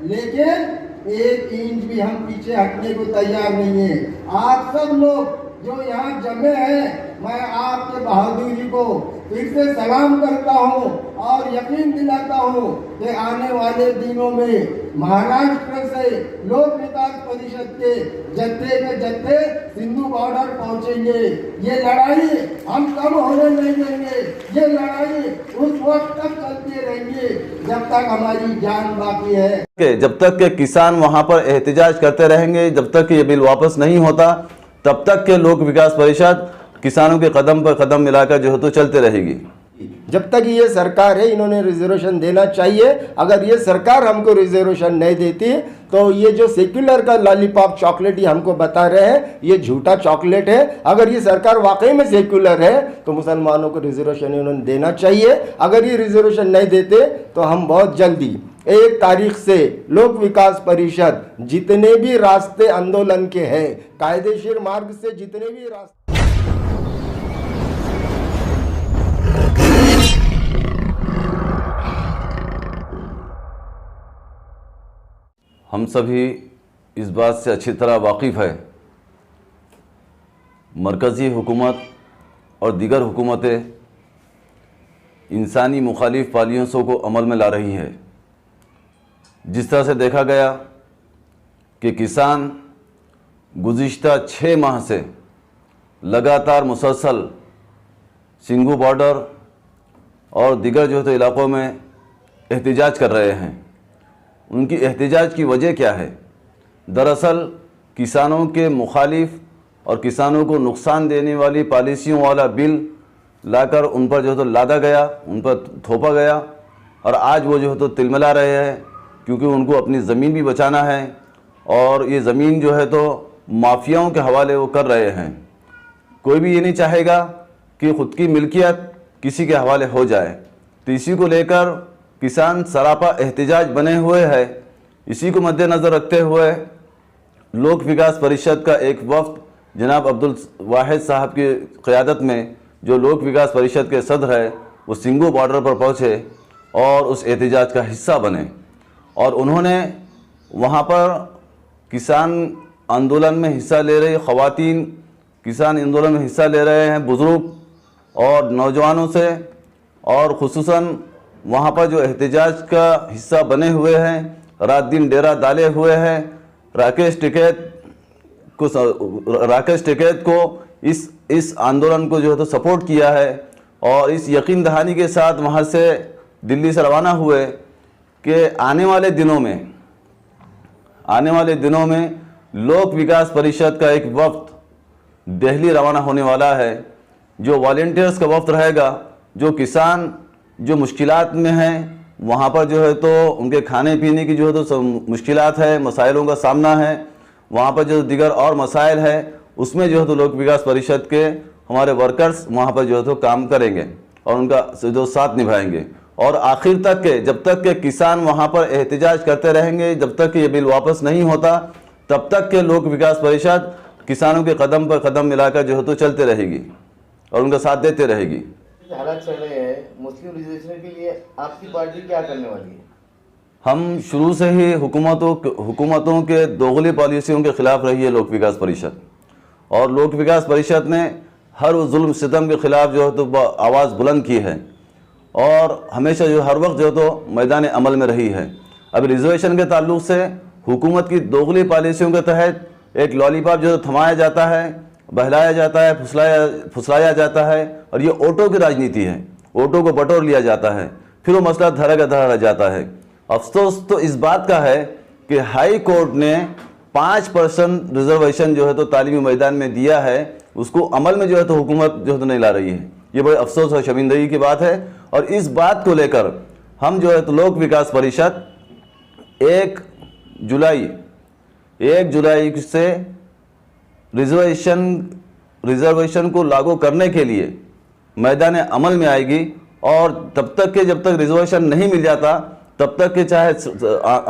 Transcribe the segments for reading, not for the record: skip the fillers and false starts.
लेकिन 1 इंच भी हम पीछे हटने को तैयार नहीं है। आप सब लोग जो यहाँ जमे हैं, मैं आपके बहादुरी को फिर से सलाम करता हूँ और यकीन दिलाता हूँ कि आने वाले दिनों में महाराष्ट्र से लोक विकास परिषद के जत्थे के जत्थे सिंधु बॉर्डर पहुंचेंगे। ये लड़ाई हम कम होने नहीं देंगे। ये लड़ाई उस वक्त तक चलती रहेंगी जब तक हमारी जान बाकी है। जब तक के किसान वहां पर एहतजाज करते रहेंगे, जब तक ये बिल वापस नहीं होता, तब तक के लोक विकास परिषद किसानों के कदम पर कदम मिलाकर जो है तो चलते रहेगी। जब तक ये सरकार है, इन्होंने रिजर्वेशन देना चाहिए। अगर ये सरकार हमको रिजर्वेशन नहीं देती तो ये जो सेक्युलर का लॉलीपॉप चॉकलेट ये हमको बता रहे हैं, ये झूठा चॉकलेट है। अगर ये सरकार वाकई में सेक्युलर है तो मुसलमानों को रिजर्वेशन इन्होंने देना चाहिए। अगर ये रिजर्वेशन नहीं देते तो हम बहुत जल्दी 1 तारीख से लोक विकास परिषद जितने भी रास्ते आंदोलन के हैं, कायदेशीर मार्ग से जितने भी रास्ते, हम सभी इस बात से अच्छी तरह वाकिफ़ है, मरकज़ी हुकूमत और दीगर हुकूमतें इंसानी मुखालिफ पॉलिसियों को अमल में ला रही है। जिस तरह से देखा गया कि किसान गुज़िश्ता 6 माह से लगातार मुसलसल सिंघू बॉर्डर और दीगर जो है इलाक़ों में एहतजाज कर रहे हैं। उनकी एहतजाज की वजह क्या है? दरअसल किसानों के मुखालिफ और किसानों को नुकसान देने वाली पॉलिसियों वाला बिल लाकर उन पर जो है तो लादा गया, उन पर थोपा गया और आज वो जो है तो तिलमिला रहे हैं, क्योंकि उनको अपनी ज़मीन भी बचाना है और ये ज़मीन जो है तो माफियाओं के हवाले वो कर रहे हैं। कोई भी ये नहीं चाहेगा कि ख़ुद की मिल्कियत किसी के हवाले हो जाए, तो इसी को लेकर किसान सरापा एहतजाज बने हुए है। इसी को मद्देनज़र रखते हुए लोक विकास परिषद का एक वफ़द जनाब अब्दुल वाहिद साहब की क़यादत में, जो लोक विकास परिषद के सदर है, वो सिंघू बॉर्डर पर पहुँचे और उस एहतजाज का हिस्सा बने और उन्होंने वहाँ पर किसान आंदोलन में हिस्सा ले रही ख़वातीन, किसान आंदोलन में हिस्सा ले रहे हैं बुज़ुर्ग और नौजवानों से, और ख़ुसूसन वहाँ पर जो एहतजाज का हिस्सा बने हुए हैं, रात दिन डेरा डाले हुए हैं, राकेश टिकैत को इस आंदोलन को जो है तो सपोर्ट किया है और इस यकीन दहानी के साथ वहाँ से दिल्ली से रवाना हुए कि आने वाले दिनों में लोक विकास परिषद का एक वफ़द दिल्ली रवाना होने वाला है, जो वॉलंटियर्स का वफ़द रहेगा, जो किसान जो मुश्किलात में हैं वहाँ पर जो है तो उनके खाने पीने की जो है तो मुश्किलात है, मसाइलों का सामना है, वहाँ पर जो दिगर और मसाइल है, उसमें जो है तो लोक विकास परिषद के हमारे वर्कर्स वहाँ पर जो है तो काम करेंगे और उनका जो साथ निभाएंगे। और आखिर तक के, जब तक के किसान वहाँ पर एहतजाज करते रहेंगे, जब तक कि ये बिल वापस नहीं होता, तब तक के लोक विकास परिषद किसानों के कदम पर कदम मिलाकर जो है तो चलते रहेगी और उनका साथ देते रहेगी। हालात चल रहे हैं मुस्लिम रिजर्वेशन के लिए, आपकी पार्टी क्या करने वाली है? हम शुरू से ही हुकूमतों के दोगली पॉलिसियों के ख़िलाफ़ रही है लोक विकास परिषद, और लोक विकास परिषद ने हर उस जुल्म सितम के ख़िलाफ़ जो है तो आवाज़ बुलंद की है और हमेशा जो हर वक्त जो तो मैदान अमल में रही है। अब रिजर्वेशन के ताल्लुक से हुकूमत की दोगली पॉलिसियों के तहत एक लॉलीपॉप जो थमाया जाता है, बहलाया जाता है, फुसलाया जाता है और ये ओटो की राजनीति है। ओटो को बटोर लिया जाता है, फिर वो मसला धरा का धरा रह जाता है। अफसोस तो इस बात का है कि हाई कोर्ट ने 5% रिजर्वेशन जो है तो तालीमी मैदान में दिया है, उसको अमल में जो है तो हुकूमत जो है तो नहीं ला रही है। ये बड़े अफसोस और शर्मिंदगी की बात है और इस बात को लेकर हम जो है तो लोक विकास परिषद 1 जुलाई से रिजर्वेशन को लागू करने के लिए मैदान अमल में आएगी और तब तक के जब तक रिजर्वेशन नहीं मिल जाता तब तक के चाहे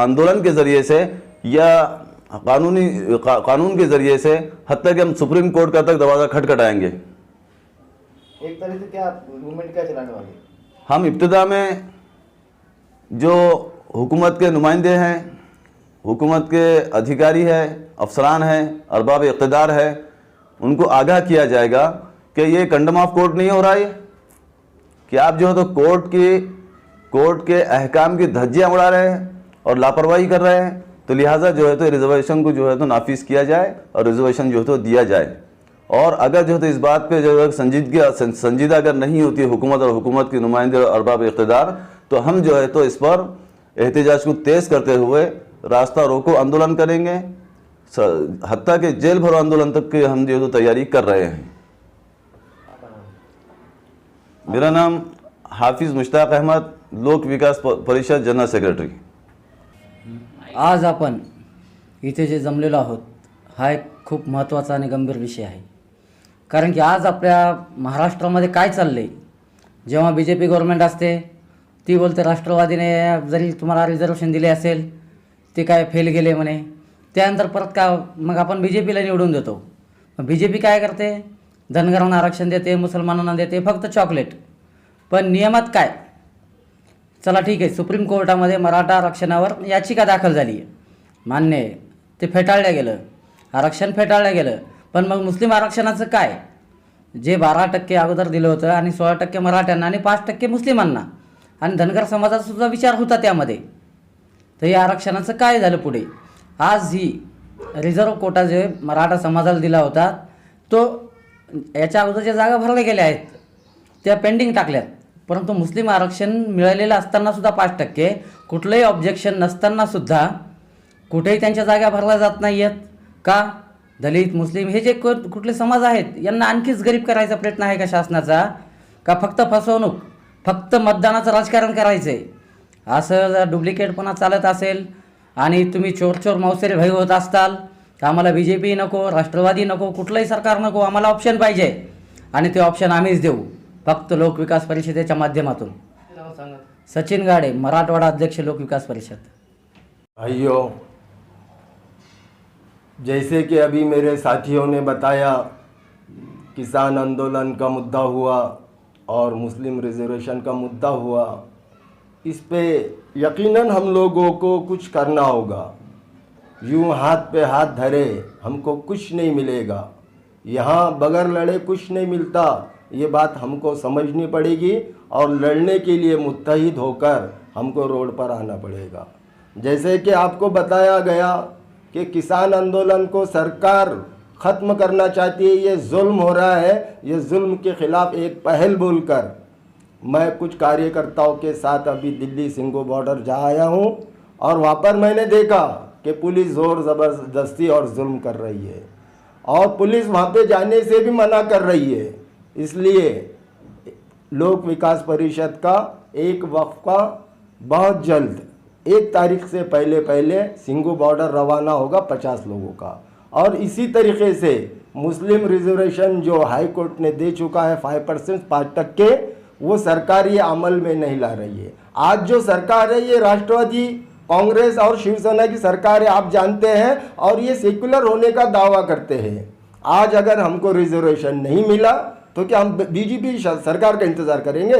आंदोलन के ज़रिए से या कानून के ज़रिए से हत्ता कि हम सुप्रीम कोर्ट का तक दरवाज़ा खटखटाएंगे। एक तरह से क्या मूवमेंट क्या चलाने वाली है? हम इब्तिदा में जो हुकूमत के नुमाइंदे हैं, हुकूमत के अधिकारी है, अफसरान हैं, अरबाब इक़्तिदार है, उनको आगाह किया जाएगा कि ये कंडम ऑफ कोर्ट नहीं हो रहा है कि आप जो है तो कोर्ट के अहकाम की धज्जियाँ उड़ा रहे हैं और लापरवाही कर रहे हैं। तो लिहाजा जो है तो रिजर्वेशन को जो है तो नाफिज किया जाए और रिजर्वेशन जो है तो दिया जाए। और अगर जो है तो इस बात पे जो है संजीदा अगर नहीं होती है हुकूमत और हुकूमत के नुमाइंदे और अरबाब इक़्तिदार, तो हम जो है तो इस पर एहतजाज को तेज़ करते हुए रास्ता रोको आंदोलन करेंगे, हत्ता के जेल भरो आंदोलन तक के हम जो है तो तैयारी कर रहे हैं। मेरा नाम हाफिज मुश्ताक अहमद, लोक विकास परिषद जनरल सेक्रेटरी। आज आपण इथे जे जमलेलो आहोत हा एक खूप महत्त्वाचा आणि गंभीर विषय आहे, कारण की आज आपल्या महाराष्ट्रामध्ये काय चालले, जेव्हा BJP गव्हर्नमेंट असते ती बोलते राष्ट्रवादीने जरी तुम्हाला रिझर्वेशन दिले असेल ते काय फेल गेले म्हणे, त्यानंतर परत का मग आपण BJPला निवडून देतो। BJP काय करते, धनगरांना आरक्षण देते, मुसलमानांना देते, फक्त चॉकलेट। पण नियमात काय, चला ठीक आहे, सुप्रीम कोर्टामध्ये मराठा आरक्षणावर याचिका दाखल झाली आहे, मान्य आहे, ते फेटाळलं गेलं, आरक्षण फेटाळलं गेलं, पण मग मुस्लिम आरक्षणाचं काय, जे 12% अगोदर दिलं होतं आणि 16% मराठ्यांना आणि 5% मुस्लिमांना आणि धनगर समाजाचा सुद्धा विचार होता त्यामध्ये, तर या आरक्षणाचं काय झालं पुढे। आज ही रिझर्व्ह कोटा जे मराठा समाजाला दिला होता तो याच्या अगोदरच्या जागा भरल्या गेल्या आहेत, त्या पेंडिंग टाकल्यात, परंतु मुस्लिम आरक्षण मिळालेलं असताना सुद्धा 5%, कुठलंही ऑब्जेक्शन नसताना सुद्धा कुठेही त्यांच्या जागा भरल्या जात नाही आहेत का। दलित मुस्लिम हे जे कुठले समाज आहेत यांना आणखीच गरीब करायचा प्रयत्न आहे का शासनाचा, का फक्त फसवणूक, फक्त मतदानाचं राजकारण करायचं आहे। असं जर डुप्लिकेटपणा चालत असेल आणि तुम्ही चोर मावसेरे भय होत असताल तर आम्हाला BJP नको, राष्ट्रवादी नको, कुठलंही सरकार नको, आम्हाला ऑप्शन पाहिजे आणि ते ऑप्शन आम्हीच देऊ, फक्त लोक विकास परिषदेच्या माध्यमातून। सचिन गाडे, मराठवाडा अध्यक्ष लोक विकास परिषद। भाइयों, जैसे कि अभी मेरे साथियों ने बताया, किसान आंदोलन का मुद्दा हुआ और मुस्लिम रिजर्वेशन का मुद्दा हुआ, इस पे यकीनन हम लोगों को कुछ करना होगा। यूं हाथ पे हाथ धरे हमको कुछ नहीं मिलेगा, यहाँ बगैर लड़े कुछ नहीं मिलता, ये बात हमको समझनी पड़ेगी और लड़ने के लिए मुत्तहिद होकर हमको रोड पर आना पड़ेगा। जैसे कि आपको बताया गया कि किसान आंदोलन को सरकार ख़त्म करना चाहती है, ये जुल्म हो रहा है, ये जुल्म के ख़िलाफ़ एक पहल बोलकर मैं कुछ कार्यकर्ताओं के साथ अभी दिल्ली सिंघू बॉर्डर जा आया हूँ और वहाँ पर मैंने देखा कि पुलिस ज़ोर ज़बरदस्ती और जुल्म कर रही है और पुलिस वहाँ पे जाने से भी मना कर रही है। इसलिए लोक विकास परिषद का एक वक्फा बहुत जल्द 1 तारीख से पहले सिंघू बॉर्डर रवाना होगा 50 लोगों का। और इसी तरीके से मुस्लिम रिजर्वेशन जो हाई कोर्ट ने दे चुका है 5%, 5%, वो सरकार ये अमल में नहीं ला रही है। आज जो सरकार है ये राष्ट्रवादी कांग्रेस और शिवसेना की सरकार है, आप जानते हैं, और ये सेकुलर होने का दावा करते हैं। आज अगर हमको रिजर्वेशन नहीं मिला तो क्या हम BJP सरकार का इंतज़ार करेंगे?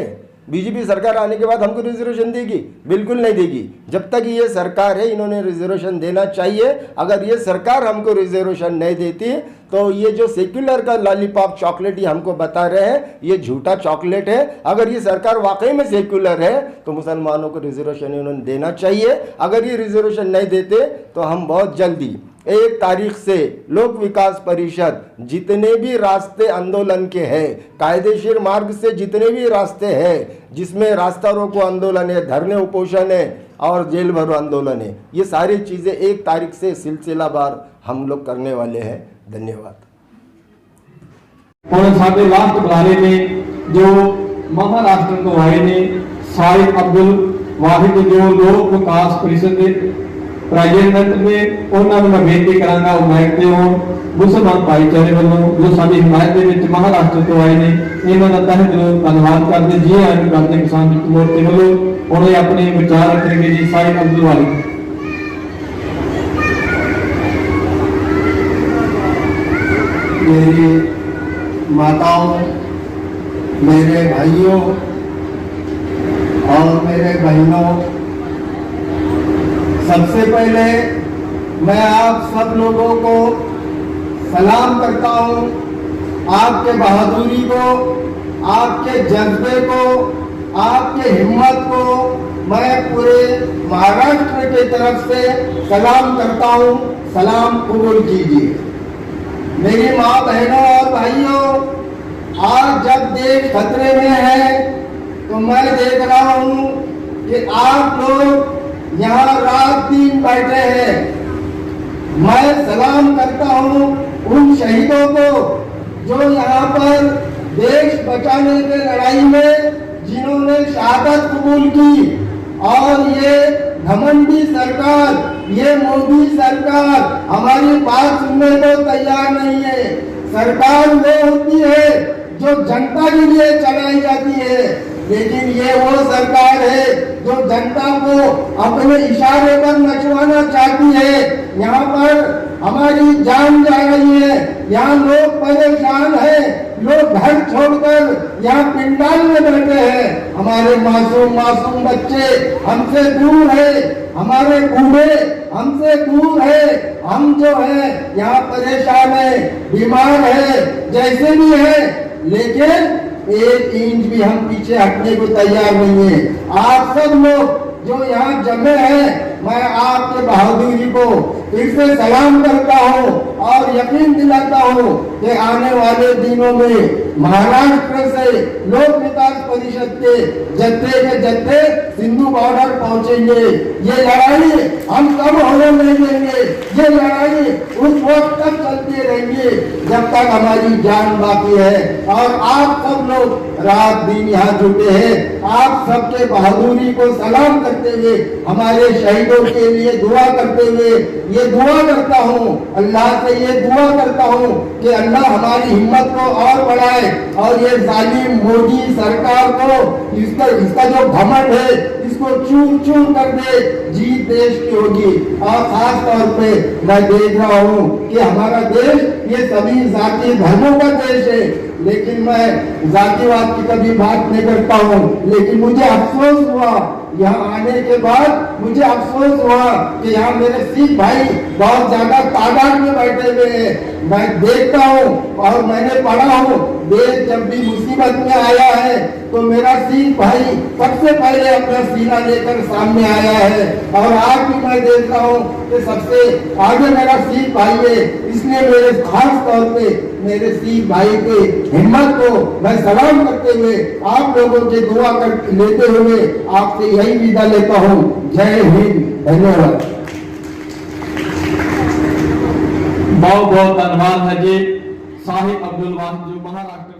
BJP सरकार आने के बाद हमको रिजर्वेशन देगी? बिल्कुल नहीं देगी। जब तक ये सरकार है इन्होंने रिजर्वेशन देना चाहिए। अगर ये सरकार हमको रिजर्वेशन नहीं देती तो ये जो सेक्युलर का लॉलीपॉप चॉकलेट ये हमको बता रहे हैं ये झूठा चॉकलेट है। अगर ये सरकार वाकई में सेक्युलर है तो मुसलमानों को रिजर्वेशन इन्होंने देना चाहिए। अगर ये रिजर्वेशन नहीं देते तो हम बहुत जल्दी 1 तारीख से लोक विकास परिषद जितने भी रास्ते आंदोलन के हैं, कायदेशीर मार्ग से जितने भी रास्ते हैं, जिसमें रास्ता रोको आंदोलन है, धरने उपोषण है और जेल भरो आंदोलन है, ये सारी चीज़ें 1 तारीख से सिलसिलावार हम लोग करने वाले हैं। धन्यवाद। और साडे लास्ट बुलारे में जो महाराष्ट्र तो आए ने साहिब अब्दुल वाहिद जो लोक विकास परिषद के प्रेजिडेंट ने उन्होंने मैं बेनती करांगा उम्मीद ते हो मुसलमान भाईचारे वालों जो साडी हिमायत दे विच महाराष्ट्र तो आए ने इन्हां दा तहे दिलों धन्यवाद करदे जी आए करते किसान मोर्चे वालों उन्हें अपने विचार रखेंगे जी साहिब अब्दुल वाहिद। मेरी माताओं, मेरे भाइयों और मेरे बहनों, सबसे पहले मैं आप सब लोगों को सलाम करता हूँ। आपके बहादुरी को, आपके जज्बे को, आपके हिम्मत को मैं पूरे महाराष्ट्र के तरफ से सलाम करता हूँ। सलाम कबूल कीजिए। मेरी माँ, बहनों और भाइयों, आज जब देश खतरे में है तो मैं देख रहा हूँ कि आप लोग यहाँ रात दिन बैठे हैं। मैं सलाम करता हूँ उन शहीदों को जो यहाँ पर देश बचाने के लड़ाई में जिन्होंने शहादत कबूल की। और ये घमंडी सरकार, ये मोदी सरकार हमारी बात सुनने को तैयार नहीं है। सरकार वो होती है जो जनता के लिए चलाई जाती है, लेकिन ये वो सरकार है जो जनता को अपने इशारे पर नचवाना चाहती है। यहाँ पर हमारी जान जा रही है, यहाँ लोग परेशान हैं, लोग घर छोड़कर यहाँ पिंडाल में बैठे हैं। हमारे मासूम बच्चे हमसे दूर है, हमारे बूढ़े हमसे दूर है। हम जो है यहाँ परेशान है, बीमार है, जैसे भी है, लेकिन 1 इंच भी हम पीछे हटने को तैयार नहीं है। आप सब लोग जो यहाँ जमे हैं, मैं आपके बहादुरी को फिर से सलाम करता हूँ और यकीन दिलाता हूँ कि आने वाले दिनों में महाराष्ट्र से लोक विकास परिषद के जत्थे सिंधु बॉर्डर पहुंचेंगे। ये लड़ाई हम कब होने नहीं देंगे। ये लड़ाई उस वक्त तक चलती रहेंगी जब तक हमारी जान बाकी है। और आप सब लोग रात दिन यहाँ जुटे हैं। आप सबके बहादुरी को सलाम करते हुए, हमारे शहीदों के लिए दुआ करते हुए ये दुआ करता हूँ, अल्लाह से ये दुआ करता हूँ कि अल्लाह हमारी हिम्मत को और बढ़ाए और ये जालिम मोदी सरकार को इसका जो घमंड है इसको चूर चूर कर दे। जीत देश की होगी। और खास तौर पे मैं देख रहा हूँ कि हमारा देश ये सभी जाति धर्मों का देश है, लेकिन मैं जातिवाद की कभी बात नहीं करता हूँ। लेकिन मुझे अफसोस हुआ यहाँ आने के बाद, मुझे अफसोस हुआ कि यहाँ मेरे सिख भाई बहुत ज्यादा तादाद में बैठे हुए हैं। मैं देखता हूँ और मैंने पढ़ा हूँ, देश जब भी मुसीबत में आया है तो मेरा सिख भाई सबसे पहले अपना सीना लेकर सामने आया है। और आज भी मैं देख रहा हूँ कि सबसे आगे मेरा सिख भाई है। इसलिए मेरे खास तौर पे मेरे सिख भाई के हिम्मत को मैं सलाम करते हुए, आप लोगों के दुआ कर लेते हुए आपसे यही विदा लेता हूँ। जय हिंद, धन्यवाद। बहुत बहुत धन्यवाद है जी साहिब अब्दुल वाहिद जो महाराष्ट्र